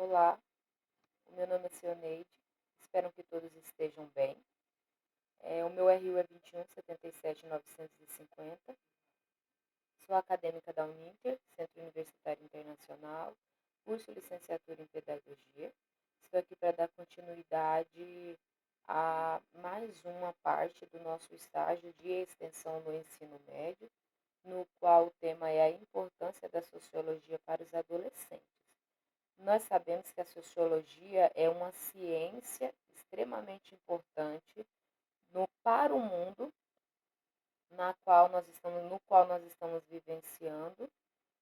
Olá, o meu nome é Cioneide, espero que todos estejam bem. O meu RU é 21 77 950. Sou acadêmica da Uninter, Centro Universitário Internacional, curso licenciatura em Pedagogia. Estou aqui para dar continuidade a mais uma parte do nosso estágio de extensão no ensino médio, no qual o tema é a importância da sociologia para os adolescentes. Nós sabemos que a sociologia é uma ciência extremamente importante para o mundo no qual nós estamos vivenciando,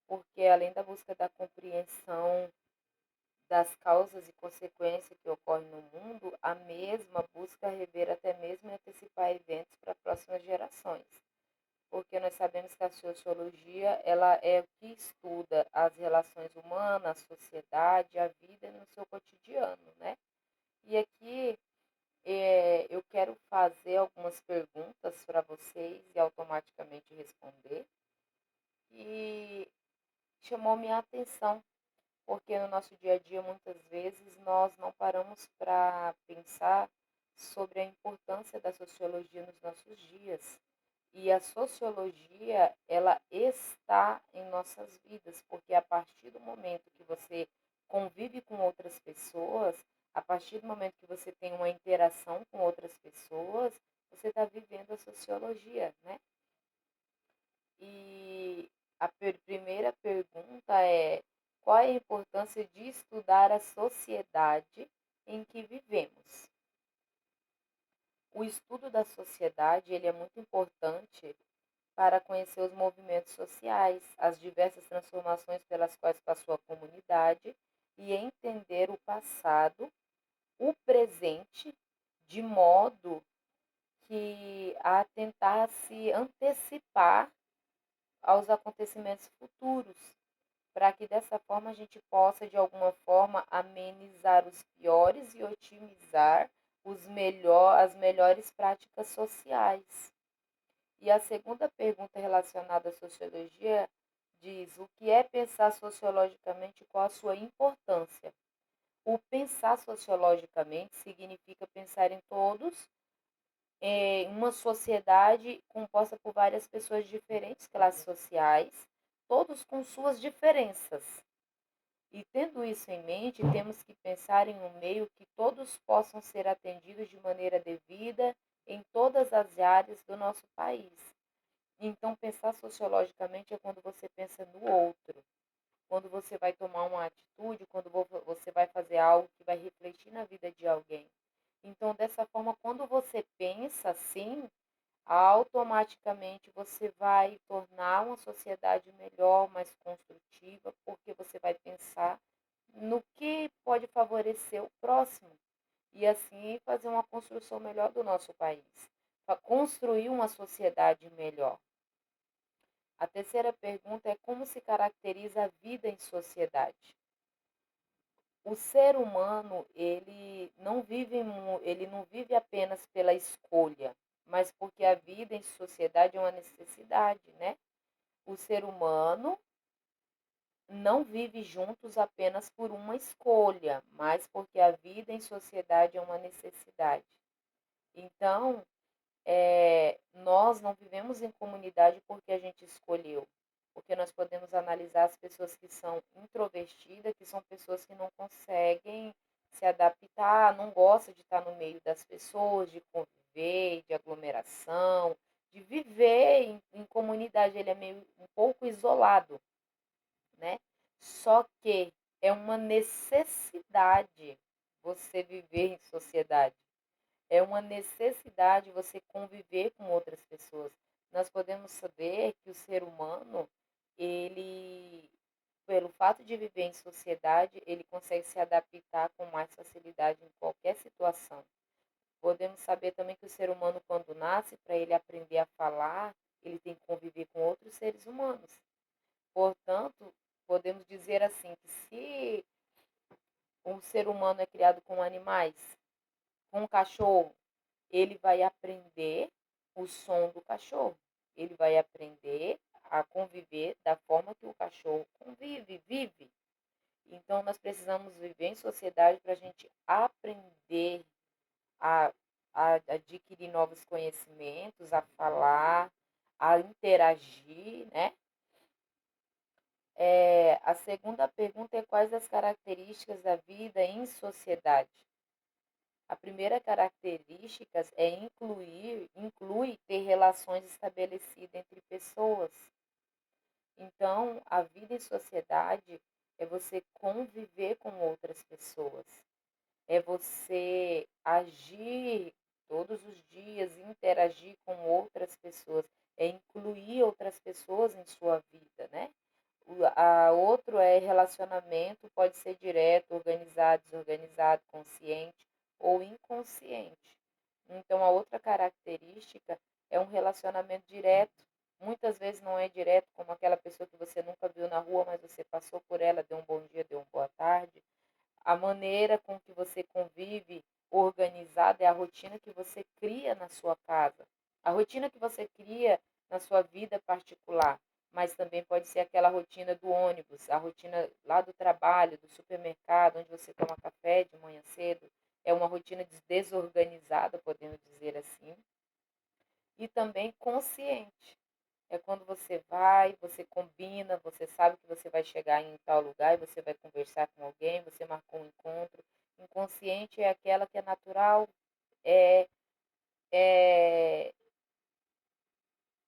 porque além da busca da compreensão das causas e consequências que ocorrem no mundo, a mesma busca rever até mesmo e antecipar eventos para próximas gerações. Porque nós sabemos que a sociologia ela é o que estuda as relações humanas, a sociedade, a vida no seu cotidiano, né? E aqui eu quero fazer algumas perguntas para vocês e automaticamente responder. E chamou minha atenção, porque no nosso dia a dia, muitas vezes, nós não paramos para pensar sobre a importância da sociologia nos nossos dias. E a sociologia, ela está em nossas vidas, porque a partir do momento que você convive com outras pessoas, a partir do momento que você tem uma interação com outras pessoas, você está vivendo a sociologia, né? E a primeira pergunta é: qual é a importância de estudar a sociedade em que vivemos? O estudo da sociedade ele é muito importante para conhecer os movimentos sociais, as diversas transformações pelas quais passou a comunidade e entender o passado, o presente, de modo que a tentar se antecipar aos acontecimentos futuros, para que dessa forma a gente possa, de alguma forma, amenizar os piores e otimizar as melhores práticas sociais. E a segunda pergunta relacionada à sociologia diz: o que é pensar sociologicamente e qual a sua importância? O pensar sociologicamente significa pensar em todos, em uma sociedade composta por várias pessoas de diferentes classes sociais, todos com suas diferenças. E tendo isso em mente, temos que pensar em um meio que todos possam ser atendidos de maneira devida em todas as áreas do nosso país. Então, pensar sociologicamente é quando você pensa no outro, quando você vai tomar uma atitude, quando você vai fazer algo que vai refletir na vida de alguém. Então, dessa forma, quando você pensa assim, automaticamente você vai tornar uma sociedade melhor, mais construtiva, porque você vai pensar no que pode favorecer o próximo e assim fazer uma construção melhor do nosso país, para construir uma sociedade melhor. A terceira pergunta é: como se caracteriza a vida em sociedade? O ser humano, ele não vive apenas pela escolha, mas porque a vida em sociedade é uma necessidade, né? O ser humano não vive juntos apenas por uma escolha, mas porque a vida em sociedade é uma necessidade. Então, nós não vivemos em comunidade porque a gente escolheu, porque nós podemos analisar as pessoas que são introvertidas, que são pessoas que não conseguem se adaptar, não gostam de estar no meio das pessoas, de conviver, de aglomeração, de viver em comunidade. Ele é meio um pouco isolado, né? Só que é uma necessidade você viver em sociedade. É uma necessidade você conviver com outras pessoas. Nós podemos saber que o ser humano, ele, pelo fato de viver em sociedade, ele consegue se adaptar com mais facilidade em qualquer situação. Podemos saber também que o ser humano, quando nasce, para ele aprender a falar, ele tem que conviver com outros seres humanos. Portanto, podemos dizer assim que se um ser humano é criado com animais, com um cachorro, ele vai aprender o som do cachorro. Ele vai aprender a conviver da forma que o cachorro convive, vive. Então, nós precisamos viver em sociedade para a gente aprender a, a adquirir novos conhecimentos, a falar, a interagir, né? A segunda pergunta é quais as características da vida em sociedade? A primeira característica é inclui ter relações estabelecidas entre pessoas. Então, a vida em sociedade é você conviver com outras pessoas, é você agir todos os dias, interagir com outras pessoas, é incluir outras pessoas em sua vida, né? Outro é relacionamento, pode ser direto, organizado, desorganizado, consciente ou inconsciente. Então, a outra característica é um relacionamento direto. Muitas vezes não é direto, como aquela pessoa que você nunca viu na rua, mas você passou por ela, deu um bom dia, deu uma boa tarde. A maneira com que você convive organizada é a rotina que você cria na sua casa. A rotina que você cria na sua vida particular, mas também pode ser aquela rotina do ônibus, a rotina lá do trabalho, do supermercado, onde você toma café de manhã cedo. É uma rotina desorganizada, podemos dizer assim, e também consciente. É quando você vai, você combina, você sabe que você vai chegar em tal lugar e você vai conversar com alguém, você marcou um encontro. Inconsciente é aquela que é natural, é, é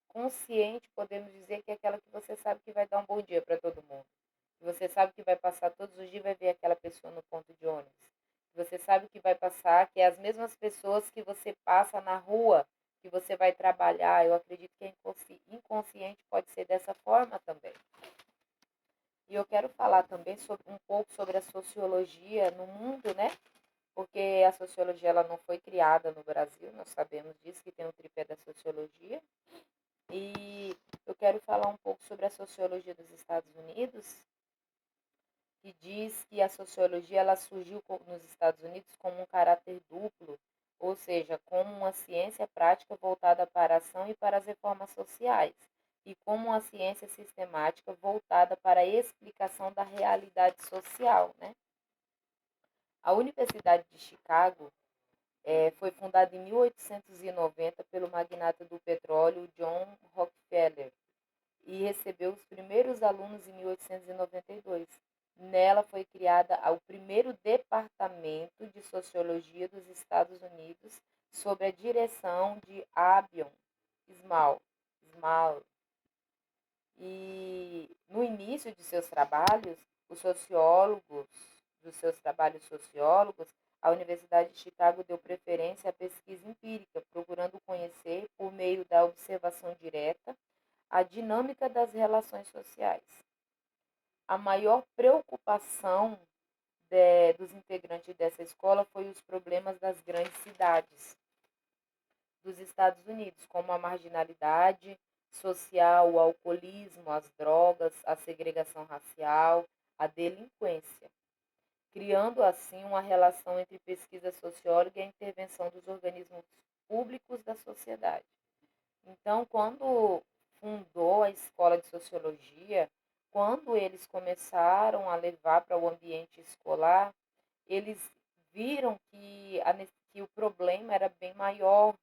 consciente, podemos dizer que é aquela que você sabe que vai dar um bom dia para todo mundo. Que você sabe que vai passar todos os dias e vai ver aquela pessoa no ponto de ônibus. Que você sabe que vai passar, que é as mesmas pessoas que você passa na rua, que você vai trabalhar. Eu acredito que é inconsciente pode ser dessa forma também. E eu quero falar também um pouco sobre a sociologia no mundo, né? Porque a sociologia ela não foi criada no Brasil, nós sabemos disso, que tem o tripé da sociologia. E eu quero falar um pouco sobre a sociologia dos Estados Unidos, que diz que a sociologia ela surgiu nos Estados Unidos como um caráter duplo, ou seja, como uma ciência prática voltada para a ação e para as reformas sociais, e como uma ciência sistemática voltada para a explicação da realidade social, né? A Universidade de Chicago foi fundada em 1890 pelo magnata do petróleo John Rockefeller e recebeu os primeiros alunos em 1892. Nela foi criada o primeiro departamento de sociologia dos Estados Unidos sob a direção de Abion Small. E no início de seus trabalhos, os sociólogos, dos seus trabalhos sociólogos, a Universidade de Chicago deu preferência à pesquisa empírica, procurando conhecer, por meio da observação direta, a dinâmica das relações sociais. A maior preocupação dos integrantes dessa escola foi os problemas das grandes cidades dos Estados Unidos, como a marginalidade social, o alcoolismo, as drogas, a segregação racial, a delinquência, criando assim uma relação entre pesquisa socióloga e a intervenção dos organismos públicos da sociedade. Então, quando fundou a escola de sociologia, quando eles começaram a levar para o ambiente escolar, eles viram que o problema era bem maior,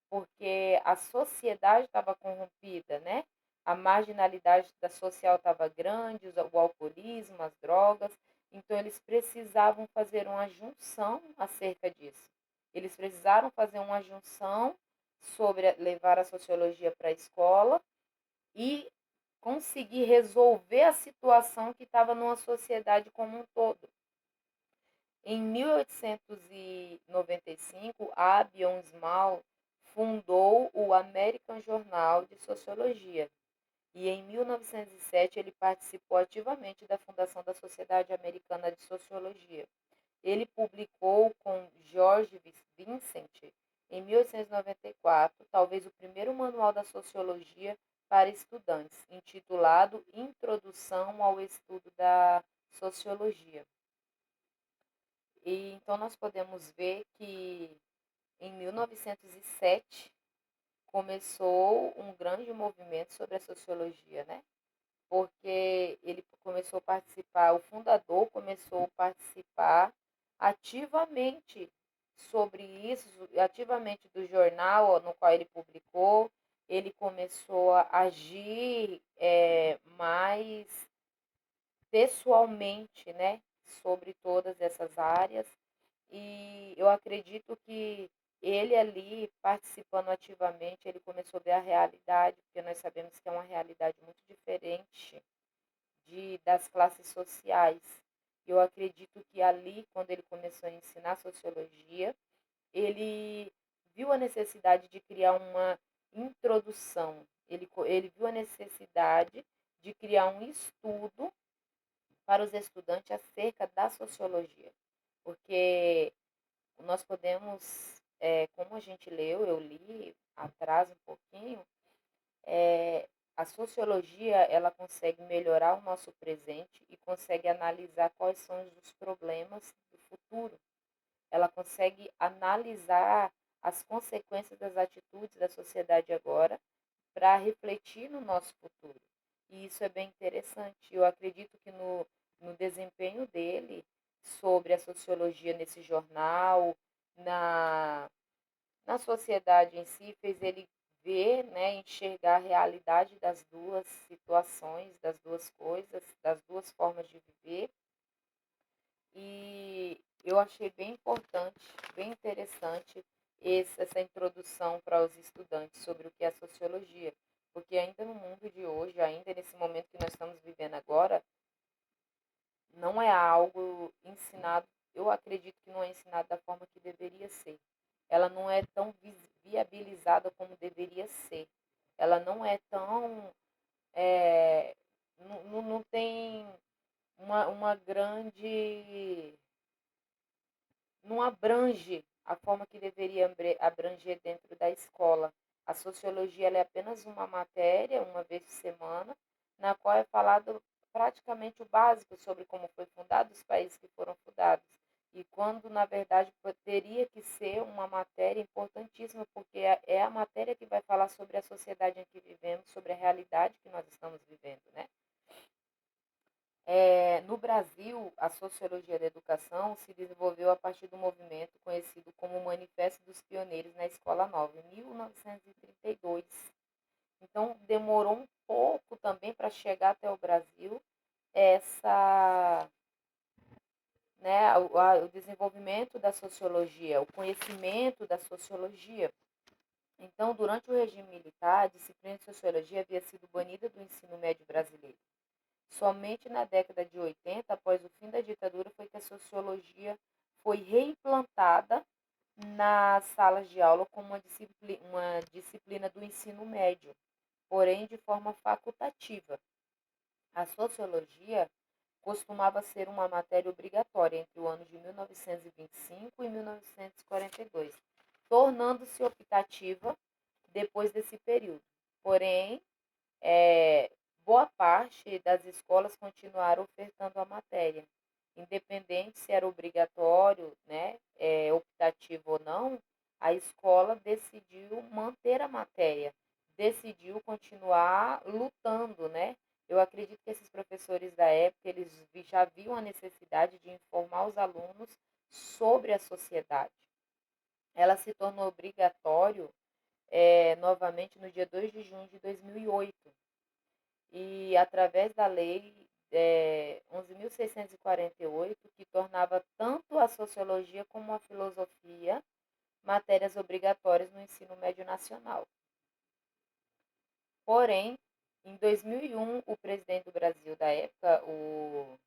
porque a sociedade estava corrompida, né? A marginalidade da social estava grande, o alcoolismo, as drogas. Então, eles precisavam fazer uma junção acerca disso. Eles precisaram fazer uma junção sobre levar a sociologia para a escola e conseguir resolver a situação que estava numa sociedade como um todo. Em 1895, Abion Small fundou o American Journal de Sociologia e em 1907 ele participou ativamente da fundação da Sociedade Americana de Sociologia. Ele publicou com George Vincent, em 1894, talvez o primeiro manual da sociologia para estudantes, intitulado Introdução ao Estudo da Sociologia. E então nós podemos ver que em 1907 começou um grande movimento sobre a sociologia, né? porque ele começou a participar, o fundador começou a participar ativamente sobre isso, ativamente do jornal no qual ele publicou, ele começou a agir mais pessoalmente, né, sobre todas essas áreas. E eu acredito que ele ali, participando ativamente, ele começou a ver a realidade, porque nós sabemos que é uma realidade muito diferente das classes sociais. Eu acredito que ali, quando ele começou a ensinar sociologia, ele viu a necessidade de criar uma introdução, ele viu a necessidade de criar um estudo para os estudantes acerca da sociologia, porque nós podemos, como a gente leu, eu li atrás um pouquinho, a sociologia ela consegue melhorar o nosso presente e consegue analisar quais são os problemas do futuro. Ela consegue analisar as consequências das atitudes da sociedade agora para refletir no nosso futuro. E isso é bem interessante. Eu acredito que no desempenho dele sobre a sociologia nesse jornal, na, na sociedade em si, fez ele ver, né, enxergar a realidade das duas situações, das duas coisas, das duas formas de viver. E eu achei bem importante, bem interessante essa introdução para os estudantes sobre o que é sociologia, porque ainda no mundo de hoje, ainda nesse momento que nós estamos vivendo agora, não é algo ensinado, eu acredito que não é ensinado da forma que deveria ser. Ela não é tão viabilizada como deveria ser. Ela não é tão. Não tem uma grande. Não abrange a forma que deveria abranger dentro da escola. A sociologia ela é apenas uma matéria, uma vez por semana, na qual é falado praticamente o básico sobre como foi fundado os países que foram fundados. E quando, na verdade, teria que ser uma matéria importantíssima, porque é a matéria que vai falar sobre a sociedade em que vivemos, sobre a realidade que nós estamos vivendo, né? No Brasil, a sociologia da educação se desenvolveu a partir do movimento conhecido como Manifesto dos Pioneiros na Escola Nova, em 1932. Então, demorou um pouco também para chegar até o Brasil essa, né, o desenvolvimento da sociologia, o conhecimento da sociologia. Então, durante o regime militar, a disciplina de sociologia havia sido banida do ensino médio brasileiro. Somente na década de 80, após o fim da ditadura, foi que a sociologia foi reimplantada nas salas de aula como uma disciplina do ensino médio, porém de forma facultativa. A sociologia costumava ser uma matéria obrigatória entre o ano de 1925 e 1942, tornando-se optativa depois desse período. Porém, é, boa parte das escolas continuaram ofertando a matéria, independente se era obrigatório, né, optativo ou não, a escola decidiu manter a matéria, decidiu continuar lutando, né? Eu acredito que esses professores da época, eles já viam a necessidade de informar os alunos sobre a sociedade. Ela se tornou obrigatório novamente no dia 2 de junho de 2008 e através da lei 11.648, que tornava tanto a sociologia como a filosofia matérias obrigatórias no ensino médio nacional. Porém, em 2001, o presidente do Brasil da época, o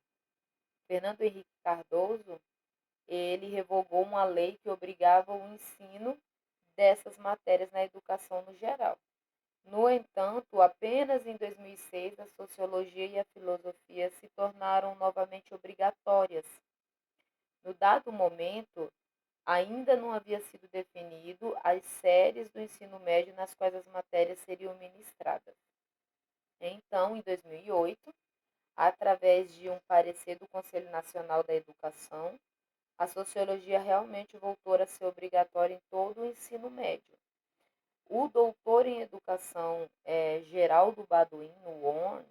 Fernando Henrique Cardoso, ele revogou uma lei que obrigava o ensino dessas matérias na educação no geral. No entanto, apenas em 2006 a sociologia e a filosofia se tornaram novamente obrigatórias. No dado momento, ainda não havia sido definido as séries do ensino médio nas quais as matérias seriam ministradas. Então, em 2008, através de um parecer do Conselho Nacional da Educação, a sociologia realmente voltou a ser obrigatória em todo o ensino médio. O doutor em educação Geraldo Baduin, no ON,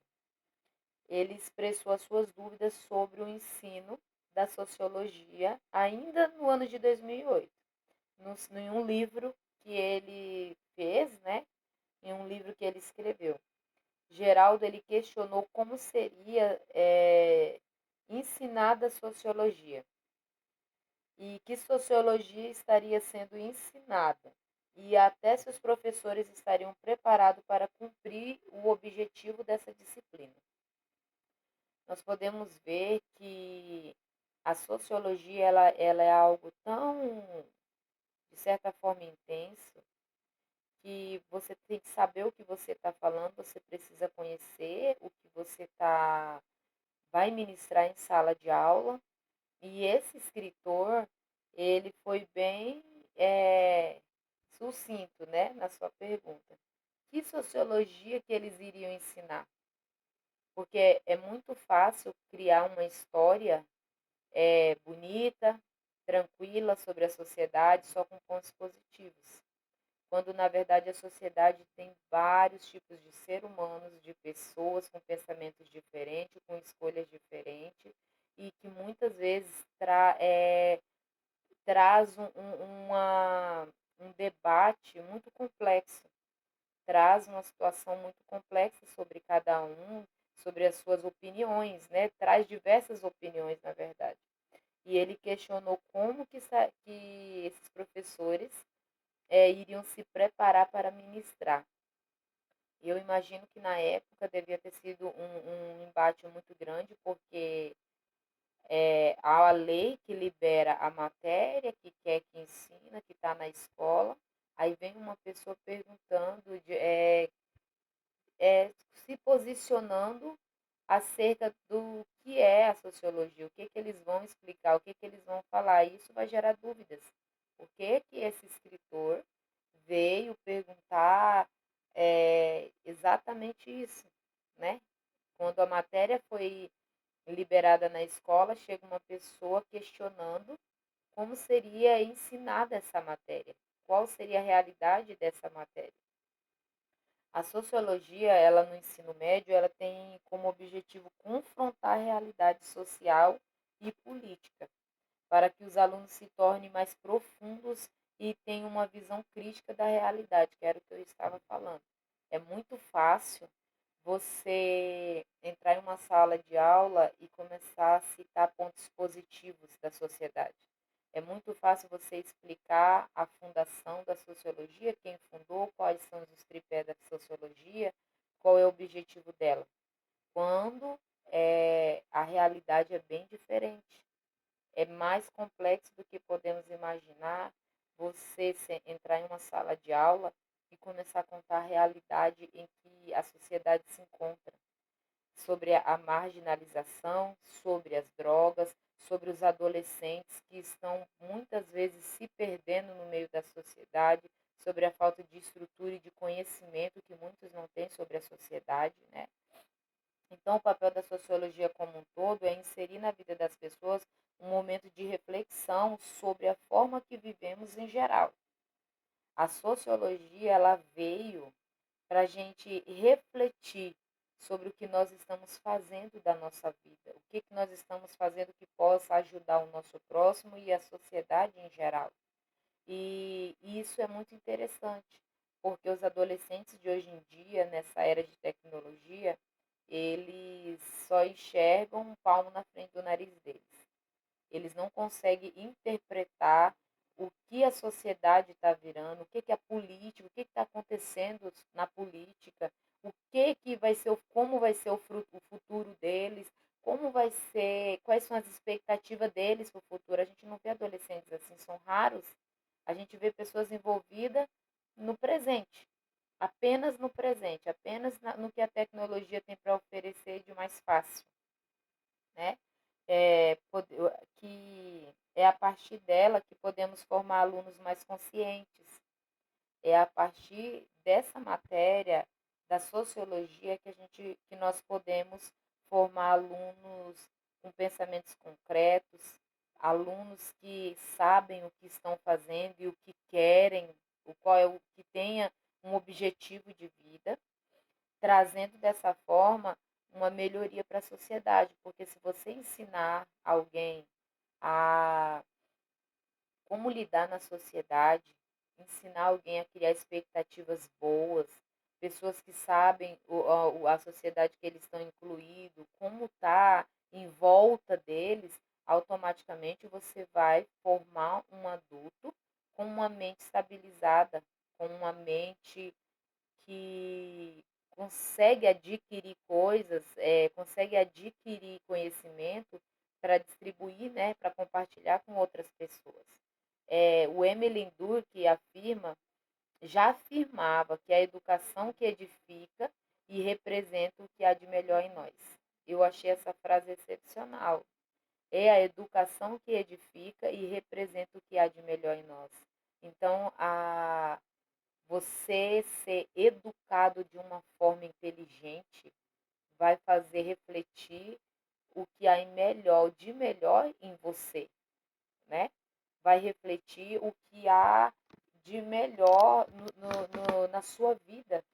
ele expressou as suas dúvidas sobre o ensino da sociologia ainda no ano de 2008, em um livro que ele fez, né? Em um livro que ele escreveu. Geraldo ele questionou como seria ensinada a sociologia e que sociologia estaria sendo ensinada e até se os professores estariam preparados para cumprir o objetivo dessa disciplina. Nós podemos ver que a sociologia ela é algo tão, de certa forma, intenso, que você tem que saber o que você está falando, você precisa conhecer o que você vai ministrar em sala de aula. E esse escritor, ele foi bem sucinto, né, na sua pergunta. Que sociologia que eles iriam ensinar? Porque é muito fácil criar uma história bonita, tranquila sobre a sociedade, só com pontos positivos. Quando na verdade a sociedade tem vários tipos de seres humanos, de pessoas com pensamentos diferentes, com escolhas diferentes, e que muitas vezes traz um debate muito complexo, traz uma situação muito complexa sobre cada um, sobre as suas opiniões, né? Traz diversas opiniões, na verdade. E ele questionou como que esses professores iriam se preparar para ministrar. Eu imagino que na época devia ter sido um embate muito grande, porque há a lei que libera a matéria, que quer que ensina, que está na escola, aí vem uma pessoa perguntando, se posicionando acerca do que é a sociologia, o que, que eles vão explicar, o que, que eles vão falar. E isso vai gerar dúvidas. Por que, que esse escritor veio perguntar exatamente isso, né? Quando a matéria foi liberada na escola, chega uma pessoa questionando como seria ensinada essa matéria, qual seria a realidade dessa matéria. A sociologia, ela no ensino médio, ela tem como objetivo confrontar a realidade social e política, para que os alunos se tornem mais profundos e tenham uma visão crítica da realidade, que era o que eu estava falando. É muito fácil você entrar em uma sala de aula e começar a citar pontos positivos da sociedade. É muito fácil você explicar a fundação da sociologia, quem fundou, quais são os tripés da sociologia, qual é o objetivo dela. Quando a realidade é bem diferente. É mais complexo do que podemos imaginar você entrar em uma sala de aula e começar a contar a realidade em que a sociedade se encontra, sobre a marginalização, sobre as drogas, sobre os adolescentes que estão muitas vezes se perdendo no meio da sociedade, sobre a falta de estrutura e de conhecimento que muitos não têm sobre a sociedade, né? Então, o papel da sociologia como um todo é inserir na vida das pessoas um momento de reflexão sobre a forma que vivemos em geral. A sociologia ela veio para a gente refletir sobre o que nós estamos fazendo da nossa vida, o que nós estamos fazendo que possa ajudar o nosso próximo e a sociedade em geral. E isso é muito interessante, porque os adolescentes de hoje em dia, nessa era de tecnologia, eles só enxergam um palmo na frente do nariz deles. Eles não conseguem interpretar o que a sociedade está virando, o que, que a política, o que está acontecendo na política, o que, que vai ser, como vai ser o futuro deles, como vai ser, quais são as expectativas deles para o futuro. A gente não vê adolescentes assim, são raros. A gente vê pessoas envolvidas no presente, apenas no presente, apenas no que a tecnologia tem para oferecer de mais fácil, né? Que é a partir dela que podemos formar alunos mais conscientes. É a partir dessa matéria da sociologia que nós podemos formar alunos com pensamentos concretos, alunos que sabem o que estão fazendo e o que querem, o qual é o que tenha um objetivo de vida, trazendo dessa forma uma melhoria para a sociedade, porque se você ensinar alguém a como lidar na sociedade, ensinar alguém a criar expectativas boas, pessoas que sabem a sociedade que eles estão incluídos, como está em volta deles, automaticamente você vai formar um adulto com uma mente estabilizada, com uma mente que consegue adquirir coisas, consegue adquirir conhecimento para distribuir, né, para compartilhar com outras pessoas. O Emmeline Durkheim já afirmava que a educação que edifica e representa o que há de melhor em nós. Eu achei essa frase excepcional. É a educação que edifica e representa o que há de melhor em nós. Então, você ser educado de uma forma inteligente vai fazer refletir o que há de melhor em você, né? Vai refletir o que há de melhor na sua vida,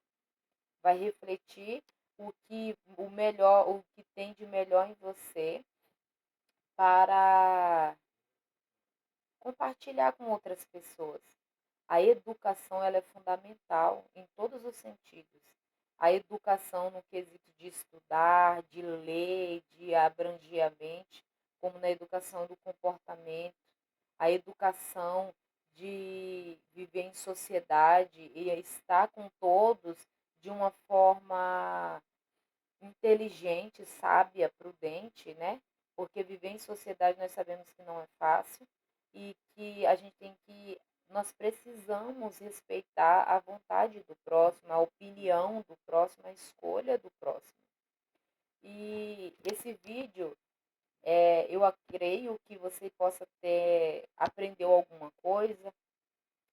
vai refletir o que tem de melhor em você para compartilhar com outras pessoas. A educação ela é fundamental em todos os sentidos. A educação no quesito de estudar, de ler, de abranger a mente, como na educação do comportamento, a educação de viver em sociedade e estar com todos de uma forma inteligente, sábia, prudente, né? Porque viver em sociedade nós sabemos que não é fácil e que a gente tem que nós precisamos respeitar a vontade do próximo, a opinião do próximo, a escolha do próximo. E esse vídeo, eu creio que você possa ter aprendeu alguma coisa,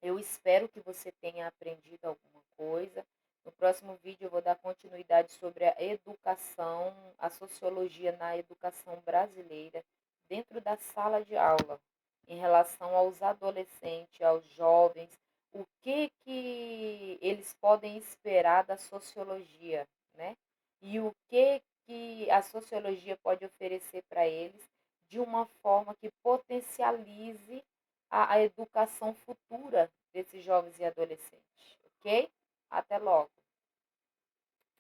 eu espero que você tenha aprendido alguma coisa. No próximo vídeo eu vou dar continuidade sobre a educação, a sociologia na educação brasileira, dentro da sala de aula, em relação aos adolescentes, aos jovens, o que eles podem esperar da sociologia, né? E o que a sociologia pode oferecer para eles de uma forma que potencialize a educação futura desses jovens e adolescentes, ok? Até logo!